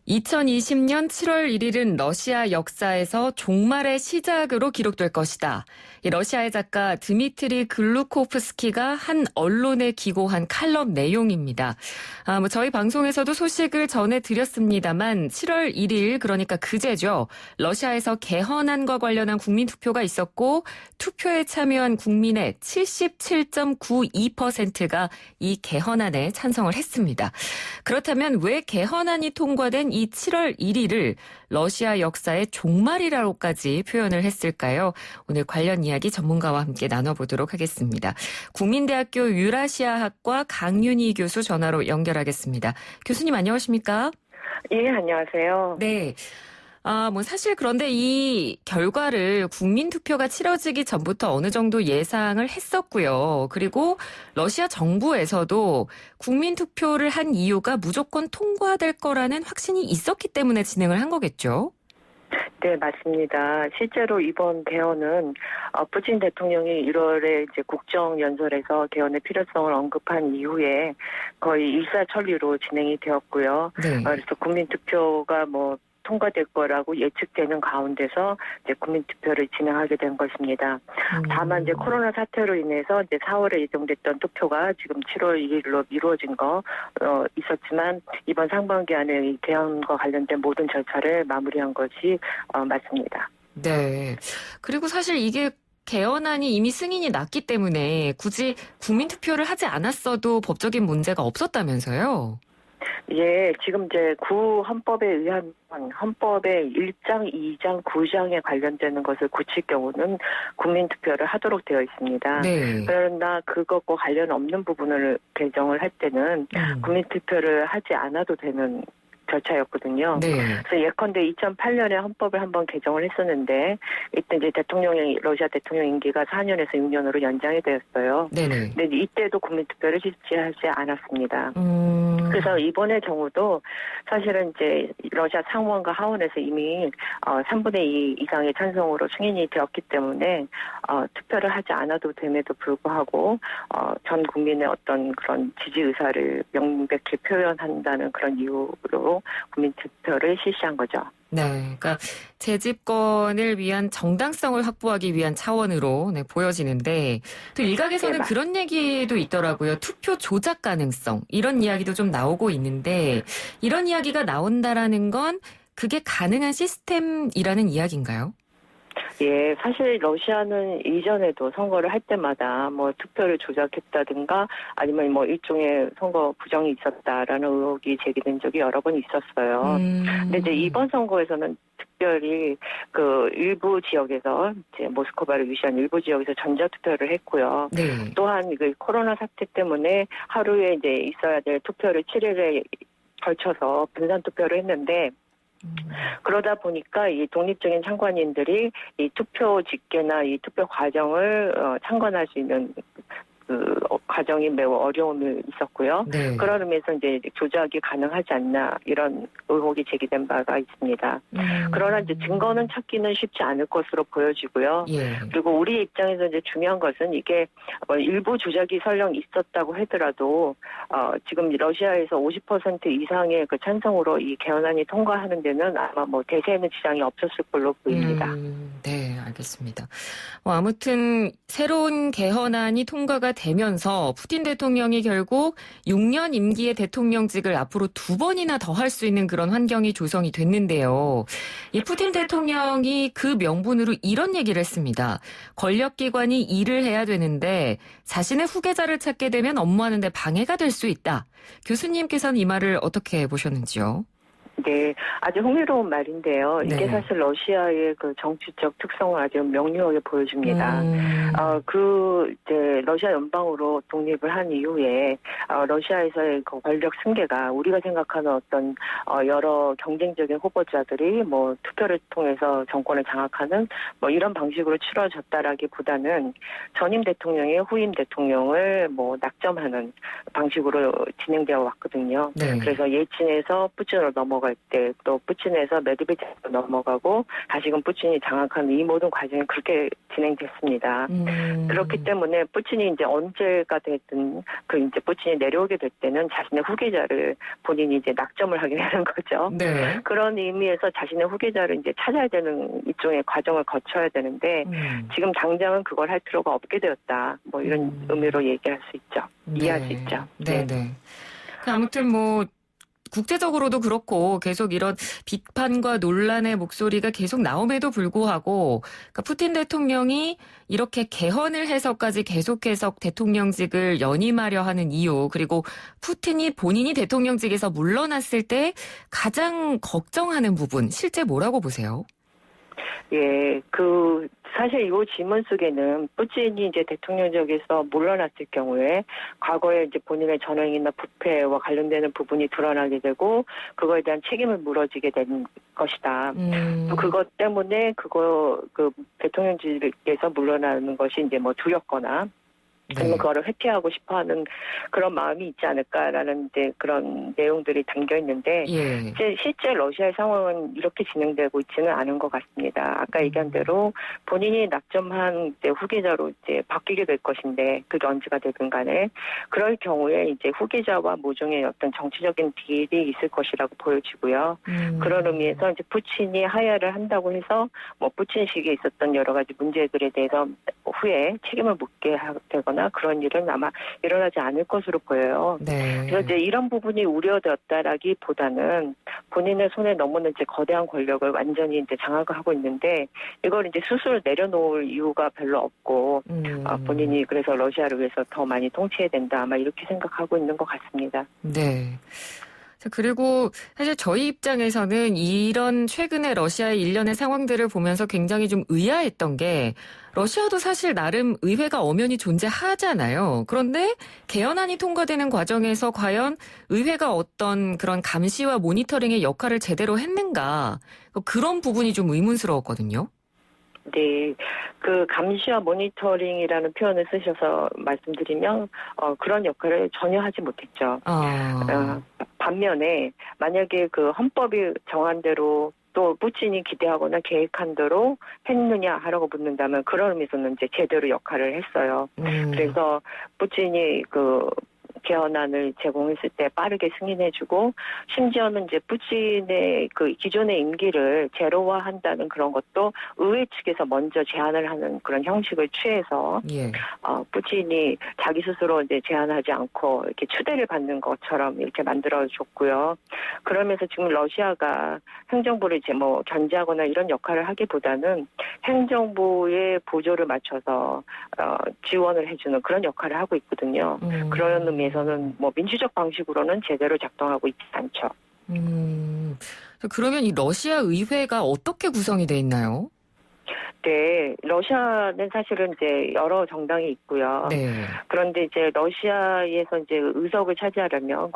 2020년 7월 1일은 러시아 역사에서 종말의 시작으로 기록될 것이다. 러시아의 작가 드미트리 글루코프스키가 한 언론에 기고한 칼럼 내용입니다. 저희 방송에서도 소식을 전해드렸습니다만 7월 1일 그러니까 그제죠. 러시아에서 개헌안과 관련한 국민투표가 있었고 투표에 참여한 국민의 77.92%가 이 개헌안에 찬성을 했습니다. 그렇다면 왜 개헌안이 통과된 이 7월 1일을 러시아 역사의 종말이라고까지 표현을 했을까요? 오늘 관련 이야기 전문가와 함께 나눠보도록 하겠습니다. 국민대학교 유라시아학과 강윤희 교수 전화로 연결하겠습니다. 교수님 안녕하십니까? 예, 안녕하세요. 네. 사실 그런데 이 결과를 국민투표가 치러지기 전부터 어느 정도 예상을 했었고요. 그리고 러시아 정부에서도 국민투표를 한 이유가 무조건 통과될 거라는 확신이 있었기 때문에 진행을 한 거겠죠? 네, 맞습니다. 실제로 이번 개헌은 푸틴 대통령이 1월에 이제 국정연설에서 개헌의 필요성을 언급한 이후에 거의 일사천리로 진행이 되었고요. 네. 그래서 국민투표가 통과될 거라고 예측되는 가운데서 이제 국민투표를 진행하게 된 것입니다. 다만 이제 코로나 사태로 인해서 이제 4월에 예정됐던 투표가 지금 7월 1일로 미뤄진 거 있었지만 이번 상반기 안에 이 개헌과 관련된 모든 절차를 마무리한 것이 맞습니다. 네. 그리고 사실 이게 개헌안이 이미 승인이 났기 때문에 굳이 국민투표를 하지 않았어도 법적인 문제가 없었다면서요? 예, 지금 이제 헌법에 의한 헌법의 1장, 2장, 9장에 관련되는 것을 고칠 경우는 국민투표를 하도록 되어 있습니다. 네. 그러나 그것과 관련 없는 부분을 개정을 할 때는 국민투표를 하지 않아도 되는 절차였거든요. 네. 그래서 예컨대 2008년에 헌법을 한번 개정을 했었는데 이때 이제 러시아 대통령 임기가 4년에서 6년으로 연장이 되었어요. 네네. 근데 이때도 국민투표를 실시하지 않았습니다. 그래서 이번의 경우도 사실은 이제 러시아 상원과 하원에서 이미 3분의 2 이상의 찬성으로 승인이 되었기 때문에 투표를 하지 않아도 됨에도 불구하고 전 국민의 어떤 그런 지지 의사를 명백히 표현한다는 그런 이유로 국민투표를 실시한 거죠. 네, 그러니까 재집권을 위한 정당성을 확보하기 위한 차원으로 보여지는데 또 일각에서는 그런 얘기도 있더라고요. 투표 조작 가능성 이런 이야기도 좀 나오고 있는데 이런 이야기가 나온다라는 건 그게 가능한 시스템이라는 이야기인가요? 예, 사실 러시아는 이전에도 선거를 할 때마다 투표를 조작했다든가 아니면 일종의 선거 부정이 있었다라는 의혹이 제기된 적이 여러 번 있었어요. 근데 이제 이번 선거에서는 특별히 그 일부 지역에서 이제 모스크바를 위시한 일부 지역에서 전자투표를 했고요. 네. 또한 그 코로나 사태 때문에 하루에 이제 있어야 될 투표를 7일에 걸쳐서 분산 투표를 했는데 그러다 보니까 이 독립적인 참관인들이 이 투표 집계나 이 투표 과정을 참관할 수 있는 그 과정이 매우 어려움이 있었고요. 네. 그런 의미에서 이제 조작이 가능하지 않나 이런 의혹이 제기된 바가 있습니다. 그러나 이제 증거는 찾기는 쉽지 않을 것으로 보여지고요. 예. 그리고 우리 입장에서 이제 중요한 것은 이게 일부 조작이 설령 있었다고 하더라도 지금 러시아에서 50% 이상의 그 찬성으로 이 개헌안이 통과하는 데는 아마 대세에는 지장이 없었을 걸로 보입니다. 네, 알겠습니다. 아무튼 새로운 개헌안이 통과가 되면서 푸틴 대통령이 결국 6년 임기의 대통령직을 앞으로 2번이나 더 할 수 있는 그런 환경이 조성이 됐는데요. 이 푸틴 대통령이 그 명분으로 이런 얘기를 했습니다. 권력기관이 일을 해야 되는데 자신의 후계자를 찾게 되면 업무하는 데 방해가 될 수 있다. 교수님께서는 이 말을 어떻게 보셨는지요? 네, 아주 흥미로운 말인데요. 이게 네. 사실 러시아의 그 정치적 특성을 아주 명료하게 보여줍니다. 이제 러시아 연방으로 독립을 한 이후에 러시아에서의 그 권력 승계가 우리가 생각하는 어떤 여러 경쟁적인 후보자들이 투표를 통해서 정권을 장악하는 이런 방식으로 치러졌다라기보다는 전임 대통령의 후임 대통령을 낙점하는 방식으로 진행되어 왔거든요. 네. 그래서 예친에서 푸틴으로 넘어갈 넘어갈 때 또 푸친에서 메드베제프로 넘어가고 다시금 푸친이 장악하는 이 모든 과정이 그렇게 진행됐습니다. 그렇기 때문에 푸친이 이제 언제가 됐든 이제 푸친이 내려오게 될 때는 자신의 후계자를 본인이 이제 낙점을 하게 되는 거죠. 네. 그런 의미에서 자신의 후계자를 이제 찾아야 되는 일종의 과정을 거쳐야 되는데 지금 당장은 그걸 할 필요가 없게 되었다. 뭐 이런 의미로 얘기할 수 있죠. 네. 이해할 수 있죠. 네. 아무튼 뭐 국제적으로도 그렇고 계속 이런 비판과 논란의 목소리가 계속 나옴에도 불구하고 그러니까 푸틴 대통령이 이렇게 개헌을 해서까지 계속해서 대통령직을 연임하려 하는 이유, 그리고 푸틴이 본인이 대통령직에서 물러났을 때 가장 걱정하는 부분, 실제 뭐라고 보세요? 예, 사실 이 질문 속에는 푸틴이 이제 대통령직에서 물러났을 경우에 과거에 이제 본인의 전횡이나 부패와 관련되는 부분이 드러나게 되고 그거에 대한 책임을 물어지게 된 것이다. 또 그것 때문에 대통령직에서 물러나는 것이 이제 뭐 두렵거나 아니면 그거를 회피하고 싶어하는 그런 마음이 있지 않을까라는 이제 그런 내용들이 담겨 있는데 이제 실제 러시아의 상황은 이렇게 진행되고 있지는 않은 것 같습니다. 아까 얘기한 대로 본인이 낙점한 이제 후계자로 이제 바뀌게 될 것인데 그게 언제가 되든 간에 그럴 경우에 이제 후계자와 모종의 어떤 정치적인 딜이 있을 것이라고 보여지고요. 그런 의미에서 이제 푸틴이 하야를 한다고 해서 뭐 푸틴식에 있었던 여러 가지 문제들에 대해서 후에 책임을 묻게 되거나 그런 일은 아마 일어나지 않을 것으로 보여요. 네. 그래서 이제 이런 부분이 우려되었다라기보다는 본인의 손에 너무나 이제 거대한 권력을 완전히 이제 장악을 하고 있는데 이걸 이제 스스로 내려놓을 이유가 별로 없고 본인이 그래서 러시아를 위해서 더 많이 통치해야 된다 아마 이렇게 생각하고 있는 것 같습니다. 네. 그리고 사실 저희 입장에서는 이런 최근의 러시아의 일련의 상황들을 보면서 굉장히 좀 의아했던 게 러시아도 사실 나름 의회가 엄연히 존재하잖아요. 그런데 개헌안이 통과되는 과정에서 과연 의회가 어떤 그런 감시와 모니터링의 역할을 제대로 했는가 그런 부분이 좀 의문스러웠거든요. 네, 감시와 모니터링이라는 표현을 쓰셔서 말씀드리면 그런 역할을 전혀 하지 못했죠. 반면에 만약에 헌법이 정한 대로 또 푸틴이 기대하거나 계획한 대로 했느냐 하라고 묻는다면 그런 의미에서는 이제 제대로 역할을 했어요. 그래서 푸틴이 개헌안을 제공했을 때 빠르게 승인해주고 심지어는 이제 푸틴의 기존의 임기를 제로화한다는 그런 것도 의회 측에서 먼저 제안을 하는 그런 형식을 취해서 푸틴이 자기 스스로 이제 제안하지 않고 이렇게 추대를 받는 것처럼 이렇게 만들어줬고요. 그러면서 지금 러시아가 행정부를 이제 뭐 견제하거나 이런 역할을 하기보다는 행정부의 보조를 맞춰서 지원을 해주는 그런 역할을 하고 있거든요. 그런 의미에서는 뭐 민주적 방식으로는 제대로 작동하고 있지 않죠. 그러면 이 러시아 의회가 어떻게 구성이 돼 있나요? 네, 러시아는 사실은 이제 여러 정당이 있고요. 그런데 이제 러시아에서 이제 의석을 차지하려면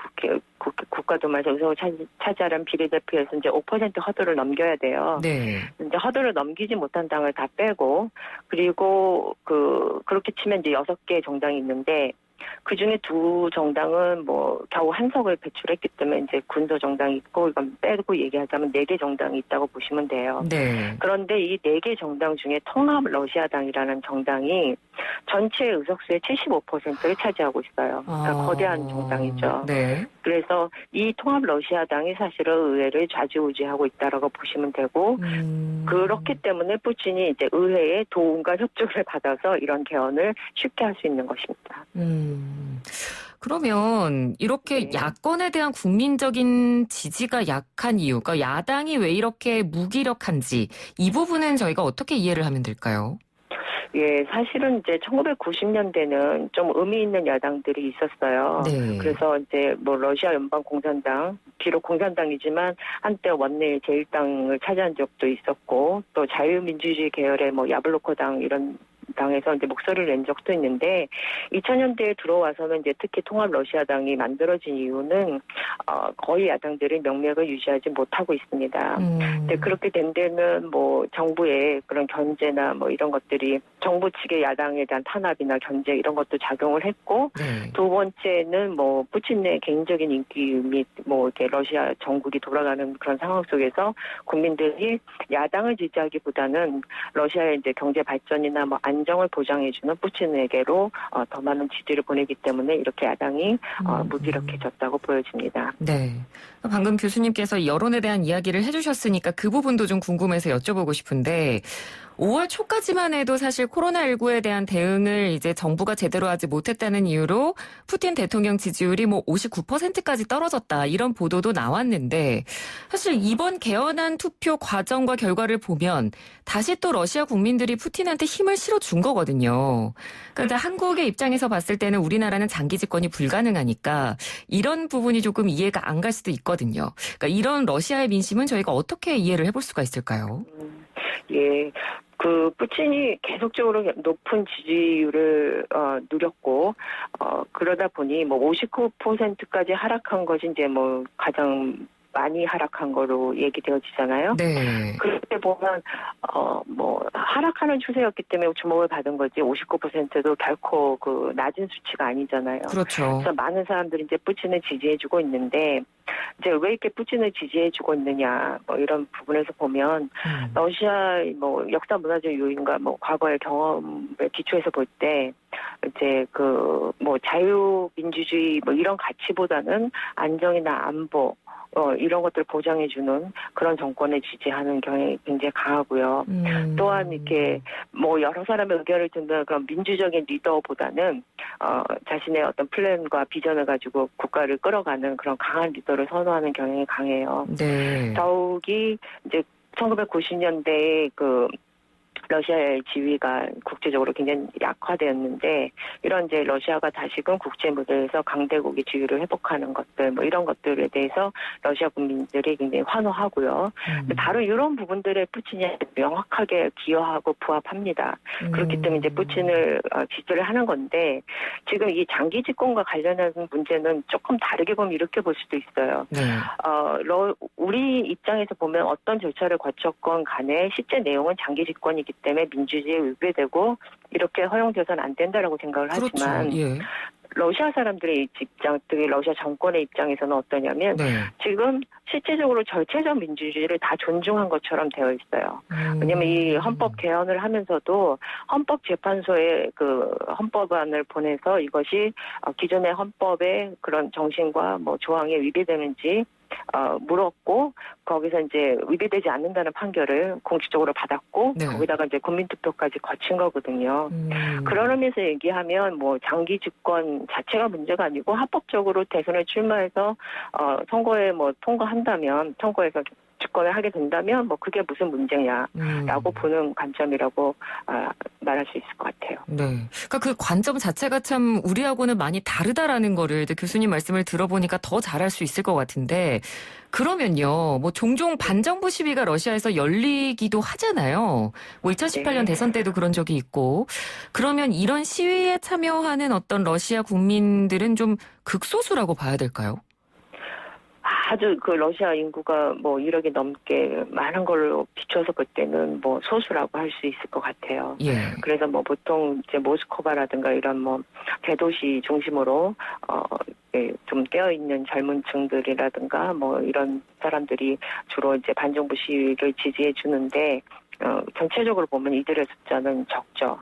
국가도마에서 의석을 차지하려면 비례대표에서 이제 5% 허들을 넘겨야 돼요. 이제 허들을 넘기지 못한 당을 다 빼고 그리고 그렇게 치면 이제 6개 정당이 있는데 그 중에 2 정당은 뭐 겨우 한 석을 배출했기 때문에 이제 군소 정당이 있고 이건 빼고 얘기하자면 4개 정당이 있다고 보시면 돼요. 그런데 이 4개 정당 중에 통합 러시아당이라는 정당이 전체 의석수의 75%를 차지하고 있어요. 그러니까 거대한 정당이죠. 그래서 이 통합 러시아당이 사실은 의회를 좌지우지하고 있다라고 보시면 되고 그렇기 때문에 푸틴이 이제 의회의 도움과 협조를 받아서 이런 개헌을 쉽게 할 수 있는 것입니다. 그러면 이렇게 야권에 대한 국민적인 지지가 약한 이유, 그러니까 야당이 왜 이렇게 무기력한지 이 부분은 저희가 어떻게 이해를 하면 될까요? 예, 사실은 이제 1990년대는 좀 의미 있는 야당들이 있었어요. 그래서 이제 뭐 러시아 연방 공산당, 비록 공산당이지만 한때 원내 제1당을 차지한 적도 있었고 또 자유민주주의 계열의 뭐 야블로코당 이런 당에서 이제 목소리를 낸 적도 있는데 2000년대에 들어와서는 이제 특히 통합 러시아당이 만들어진 이유는 거의 야당들이 명맥을 유지하지 못하고 있습니다. 근데 그렇게 된 데는 뭐 정부의 그런 견제나 뭐 이런 것들이 정부 측의 야당에 대한 탄압이나 견제 이런 것도 작용을 했고 네. 두 번째는 뭐 푸틴의 개인적인 인기 및 뭐 이렇게 러시아 전국이 돌아가는 그런 상황 속에서 국민들이 야당을 지지하기보다는 러시아의 이제 경제 발전이나 뭐 안정을 보장해주는 푸틴에게로 더 많은 지지를 보내기 때문에 이렇게 야당이 무기력해졌다고 보여집니다. 네. 방금 교수님께서 여론에 대한 이야기를 해주셨으니까 그 부분도 좀 궁금해서 여쭤보고 싶은데 5월 초까지만 해도 사실 코로나19에 대한 대응을 이제 정부가 제대로 하지 못했다는 이유로 푸틴 대통령 지지율이 뭐 59%까지 떨어졌다 이런 보도도 나왔는데 사실 이번 개헌안 투표 과정과 결과를 보면 다시 또 러시아 국민들이 푸틴한테 힘을 실어준 거거든요. 그런데 한국의 입장에서 봤을 때는 우리나라는 장기 집권이 불가능하니까 이런 부분이 조금 이해가 안 갈 수도 있거든요. 그러니까 이런 러시아의 민심은 저희가 어떻게 이해를 해볼 수가 있을까요? 예. 그 푸틴이 계속적으로 높은 지지율을 누렸고 그러다 보니 뭐 59%까지 하락한 것이 이제 뭐 가장 많이 하락한 거로 얘기되어지잖아요. 네. 그렇게 보면 뭐 하락하는 추세였기 때문에 주목을 받은 거지 59%도 결코 그 낮은 수치가 아니잖아요. 그렇죠. 그래서 많은 사람들이 이제 푸틴을 지지해주고 있는데 이제 왜 이렇게 푸틴을 지지해주고 있느냐 뭐 이런 부분에서 보면 러시아의 뭐 역사 문화적 요인과 뭐 과거의 경험에 기초해서 볼 때 이제 그 뭐 자유민주주의 뭐 이런 가치보다는 안정이나 안보 이런 것들을 보장해주는 그런 정권을 지지하는 경향이 굉장히 강하고요. 또한 이렇게 뭐 여러 사람의 의견을 듣는 그런 민주적인 리더보다는 자신의 어떤 플랜과 비전을 가지고 국가를 끌어가는 그런 강한 리더를 선호하는 경향이 강해요. 네. 더욱이 이제 1990년대에 그 러시아의 지위가 국제적으로 굉장히 약화되었는데 이런 이제 러시아가 다시금 국제 무대에서 강대국의 지위를 회복하는 것들 뭐 이런 것들에 대해서 러시아 국민들이 굉장히 환호하고요. 다른 이런 부분들에 푸틴이 명확하게 기여하고 부합합니다. 그렇기 때문에 이제 푸틴을 지지를 하는 건데 지금 이 장기 집권과 관련한 문제는 조금 다르게 보면 이렇게 볼 수도 있어요. 네. 우리 입장에서 보면 어떤 절차를 거쳤건 간에 실제 내용은 장기 집권이기 때문에 민주주의에 위배되고 이렇게 허용돼서는 안 된다라고 생각을 그렇죠. 하지만 예. 러시아 사람들의 입장, 특히 러시아 정권의 입장에서는 어떠냐면 네. 지금 실제적으로 절체적 민주주의를 다 존중한 것처럼 되어 있어요. 왜냐하면 이 헌법 개헌을 하면서도 헌법재판소에 그 헌법안을 보내서 이것이 기존의 헌법의 그런 정신과 뭐 조항에 위배되는지 물었고 거기서 이제 위배되지 않는다는 판결을 공식적으로 받았고 네. 거기다가 이제 국민투표까지 거친 거거든요. 그런 의미에서 얘기하면 뭐 장기 집권 자체가 문제가 아니고 합법적으로 대선에 출마해서 선거에 뭐 통과한다면 선거에서 집권을 하게 된다면 뭐 그게 무슨 문제냐라고 보는 관점이라고 말할 수 있을 것 같아요. 네. 그러니까 그 관점 자체가 참 우리하고는 많이 다르다라는 거를 교수님 말씀을 들어보니까 더 잘 알 수 있을 것 같은데 그러면요. 뭐 종종 반정부 시위가 러시아에서 열리기도 하잖아요. 뭐 2018년 네. 대선 때도 그런 적이 있고. 그러면 이런 시위에 참여하는 어떤 러시아 국민들은 좀 극소수라고 봐야 될까요? 아주 그 러시아 인구가 뭐 1억이 넘게 많은 걸로 비춰서 볼 때는 뭐 소수라고 할 수 있을 것 같아요. 예. 그래서 뭐 보통 이제 모스크바라든가 이런 뭐 대도시 중심으로 좀 깨어 있는 젊은 층들이라든가 뭐 이런 사람들이 주로 이제 반정부 시위를 지지해 주는데 전체적으로 보면 이들의 숫자는 적죠.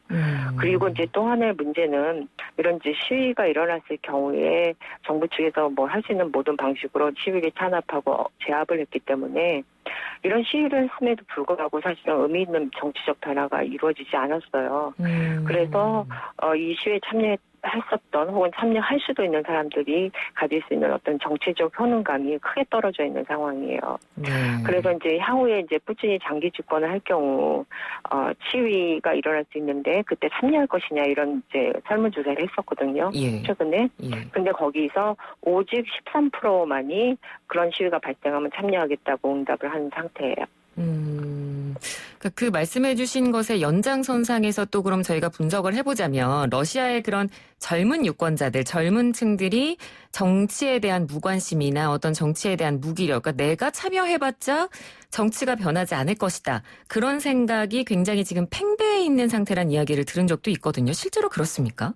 그리고 이제 또 하나의 문제는 이런 이제 시위가 일어났을 경우에 정부 측에서 뭐 할 수 있는 모든 방식으로 시위를 탄압하고 제압을 했기 때문에 이런 시위를 했음에도 불구하고 사실은 의미 있는 정치적 변화가 이루어지지 않았어요. 그래서 이 시위에 참여했었던 혹은 참여할 수도 있는 사람들이 가질 수 있는 어떤 정치적 효능감이 크게 떨어져 있는 상황이에요. 네. 그래서 이제 향후에 이제 푸틴이 장기 집권을 할 경우 시위가 일어날 수 있는데 그때 참여할 것이냐 이런 이제 설문조사를 했었거든요. 예. 최근에. 예. 근데 거기서 오직 13%만이 그런 시위가 발생하면 참여하겠다고 응답을 한 상태예요. 그러니까 그 말씀해 주신 것의 연장선상에서 또 그럼 저희가 분석을 해보자면 러시아의 그런 젊은 유권자들, 젊은 층들이 정치에 대한 무관심이나 어떤 정치에 대한 무기력, 그러니까 내가 참여해봤자 정치가 변하지 않을 것이다. 그런 생각이 굉장히 지금 팽배해 있는 상태란 이야기를 들은 적도 있거든요. 실제로 그렇습니까?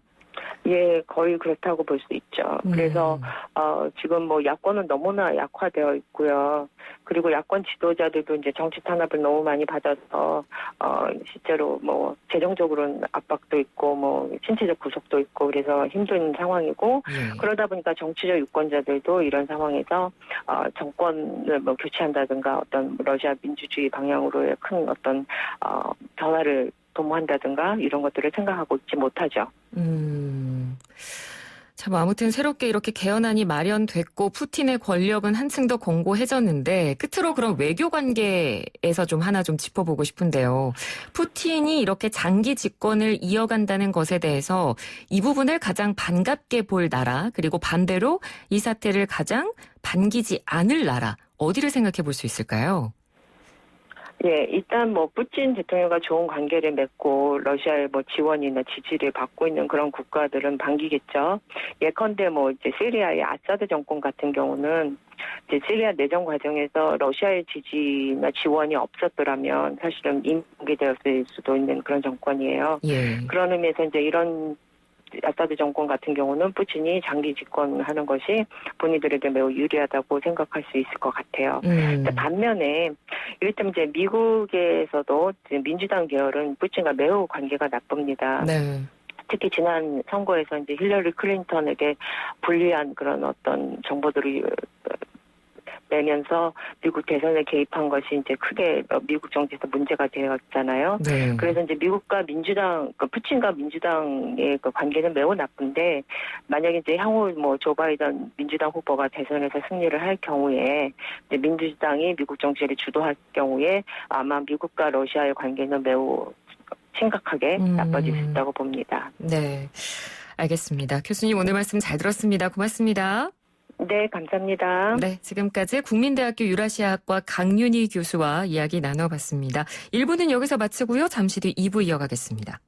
예, 거의 그렇다고 볼 수 있죠. 그래서 지금 뭐 야권은 너무나 약화되어 있고요. 그리고 야권 지도자들도 이제 정치 탄압을 너무 많이 받아서 실제로 뭐 재정적으로는 압박도 있고 뭐 신체적 구속도 있고 그래서 힘든 상황이고 그러다 보니까 정치적 유권자들도 이런 상황에서 정권을 뭐 교체한다든가 어떤 러시아 민주주의 방향으로의 큰 어떤 변화를 도모한다든가 이런 것들을 생각하고 있지 못하죠. 참 아무튼 새롭게 이렇게 개헌안이 마련됐고 푸틴의 권력은 한층 더 공고해졌는데 끝으로 그럼 외교 관계에서 좀 하나 좀 짚어보고 싶은데요. 푸틴이 이렇게 장기 집권을 이어간다는 것에 대해서 이 부분을 가장 반갑게 볼 나라 그리고 반대로 이 사태를 가장 반기지 않을 나라 어디를 생각해 볼 수 있을까요? 예, 일단 뭐 푸틴 대통령과 좋은 관계를 맺고 러시아의 뭐 지원이나 지지를 받고 있는 그런 국가들은 반기겠죠. 예컨대 뭐 이제 시리아의 아사드 정권 같은 경우는 이제 시리아 내정 과정에서 러시아의 지지나 지원이 없었더라면 사실은 임기되었을 수도 있는 그런 정권이에요. 예. 그런 의미에서 이제 이런 아사드 정권 같은 경우는 푸틴이 장기 집권하는 것이 본인들에게 매우 유리하다고 생각할 수 있을 것 같아요. 반면에 이를테면 이제 미국에서도 이제 민주당 계열은 푸틴과 매우 관계가 나쁩니다. 네. 특히 지난 선거에서 이제 힐러리 클린턴에게 불리한 그런 어떤 정보들이 내면서 미국 대선에 개입한 것이 이제 크게 미국 정치에서 문제가 되었잖아요. 네. 그래서 이제 미국과 민주당, 푸틴과 민주당의 그 관계는 매우 나쁜데 만약에 이제 향후 뭐 조 바이든 민주당 후보가 대선에서 승리를 할 경우에 이제 민주당이 미국 정치를 주도할 경우에 아마 미국과 러시아의 관계는 매우 심각하게 나빠질 수 있다고 봅니다. 네, 알겠습니다. 교수님 오늘 말씀 잘 들었습니다. 고맙습니다. 네, 감사합니다. 네, 지금까지 국민대학교 유라시아학과 강윤희 교수와 이야기 나눠봤습니다. 1부는 여기서 마치고요. 잠시 뒤 2부 이어가겠습니다.